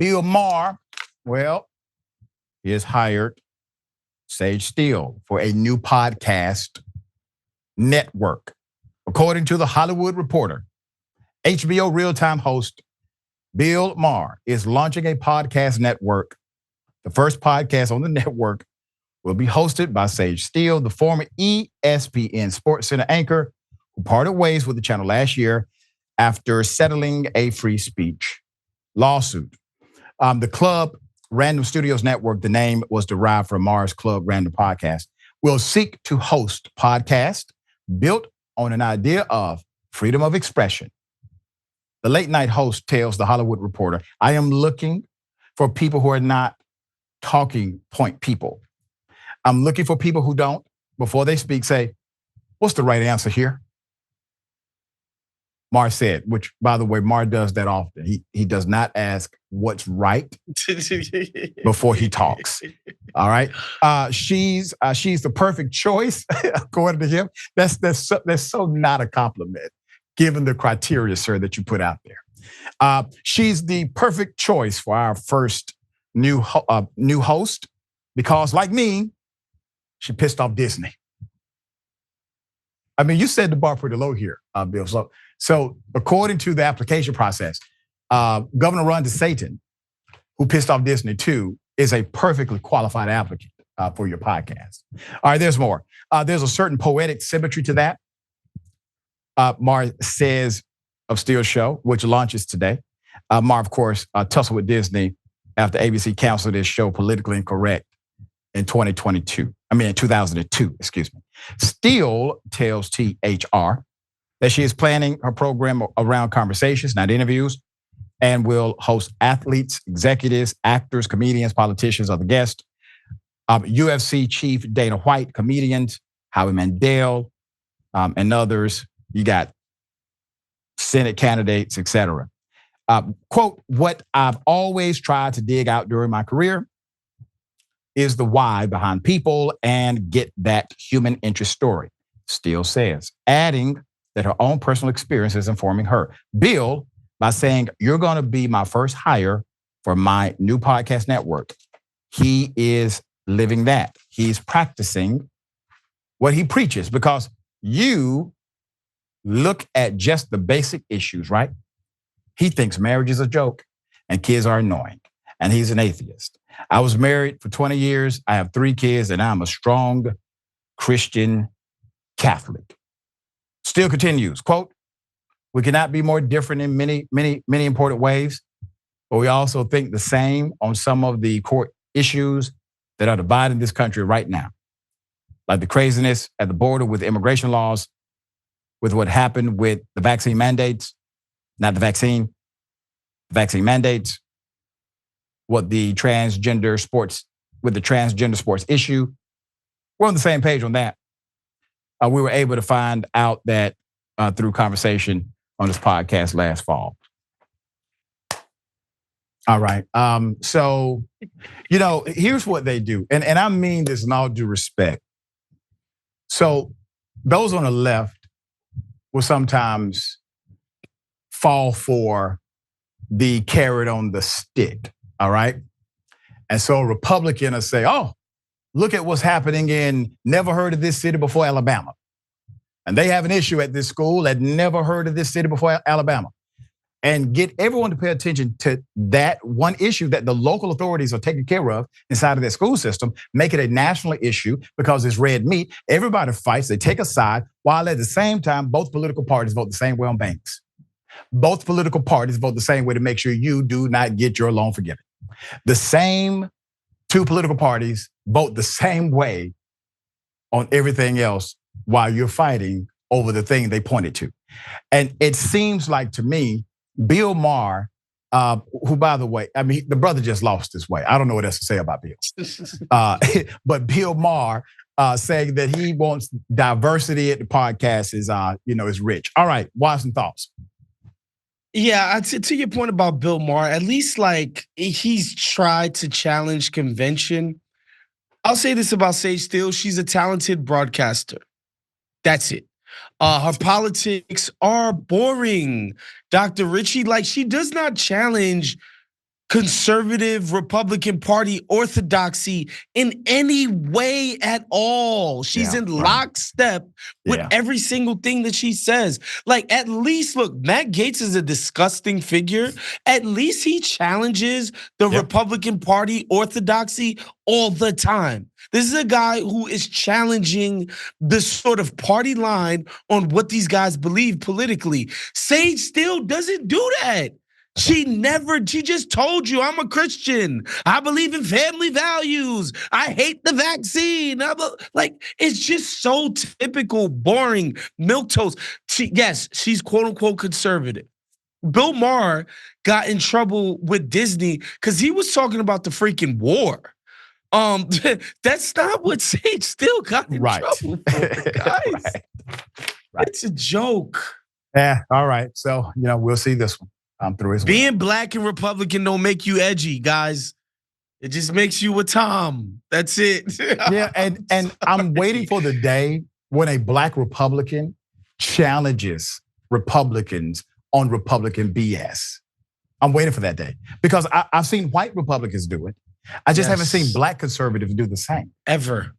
Bill Maher, well, he has hired Sage Steele for a new podcast network. According to The Hollywood Reporter, HBO Real Time host Bill Maher is launching a podcast network. The first podcast on the network will be hosted by Sage Steele, the former ESPN SportsCenter anchor who parted ways with the channel last year after settling a free speech lawsuit. The Club Random Studios Network, the name was derived from Maher's Club Random Podcast, will seek to host podcasts built on an idea of freedom of expression. The late night host tells The Hollywood Reporter, I am looking for people who are not talking point people. I'm looking for people who don't, before they speak, say, what's the right answer here? Maher said, which, by the way, Maher does that often. He does not ask what's right before he talks. All right. She's the perfect choice, according to him. That's so not a compliment, given the criteria, sir, that you put out there. She's the perfect choice for our first new host because, like me, she pissed off Disney. I mean, you set the bar pretty low here, Bill. So according to the application process, Governor Ron DeSantis, who pissed off Disney too, is a perfectly qualified applicant for your podcast. All right, there's more. There's a certain poetic symmetry to that. Maher says of Steele's show, which launches today. Maher, of course, tussled with Disney after ABC canceled his show Politically Incorrect in 2002, excuse me. Steele tells THR that she is planning her program around conversations, not interviews, and will host athletes, executives, actors, comedians, politicians, other guests, UFC chief Dana White, comedians, Howie Mandel, and others. You got Senate candidates, etc. Quote, what I've always tried to dig out during my career is the why behind people and get that human interest story, Steele says, adding that her own personal experience is informing her. Bill, by saying, you're going to be my first hire for my new podcast network, he is living that. He's practicing what he preaches because you look at just the basic issues, right? He thinks marriage is a joke and kids are annoying, and he's an atheist. I was married for 20 years. I have 3 kids, and I'm a strong Christian Catholic. Steele continues, quote, we cannot be more different in many, many, many important ways, but we also think the same on some of the core issues that are dividing this country right now, like the craziness at the border with immigration laws, with what happened with the vaccine mandates, not the vaccine mandates, what the transgender sports issue. We're on the same page on that. We were able to find out that through conversation on this podcast last fall. All right. So, here's what they do. And I mean this in all due respect. So those on the left will sometimes fall for the carrot on the stick. All right. And so a Republican will say, oh, look at what's happening in never heard of this city before Alabama. And they have an issue at this school that never heard of this city before Alabama. And get everyone to pay attention to that one issue that the local authorities are taking care of inside of their school system, make it a national issue because it's red meat. Everybody fights, they take a side, while at the same time, both political parties vote the same way on banks. Both political parties vote the same way to make sure you do not get your loan forgiven. The same 2 political parties vote the same way on everything else while you're fighting over the thing they pointed to. And it seems like to me, Bill Maher, who, by the way, I mean, the brother just lost his way. I don't know what else to say about Bill. But Bill Maher saying that he wants diversity at the podcast is rich. All right, Wosny, thoughts? Yeah, to your point about Bill Maher, at least like he's tried to challenge convention. I'll say this about Sage Steele. She's a talented broadcaster. That's it. Her politics are boring. Dr. Richey, like she does not challenge conservative Republican Party orthodoxy in any way at all. She's in lockstep with every single thing that she says. Like, at least, look, Matt Gaetz is a disgusting figure. At least he challenges the Republican Party orthodoxy all the time. This is a guy who is challenging the sort of party line on what these guys believe politically. Sage Steele doesn't do that. She just told you, I'm a Christian. I believe in family values. I hate the vaccine. Like, it's just so typical, boring, milquetoast. Yes, she's quote unquote conservative. Bill Maher got in trouble with Disney because he was talking about the freaking war. That's not what Sage Steele got in trouble for, guys. Right. It's a joke. Yeah, all right. So, we'll see this one. Being black and Republican don't make you edgy, guys. It just makes you a Tom. That's it. Yeah, and I'm waiting for the day when a black Republican challenges Republicans on Republican BS. I'm waiting for that day because I've seen white Republicans do it. I just haven't seen black conservatives do the same. Ever.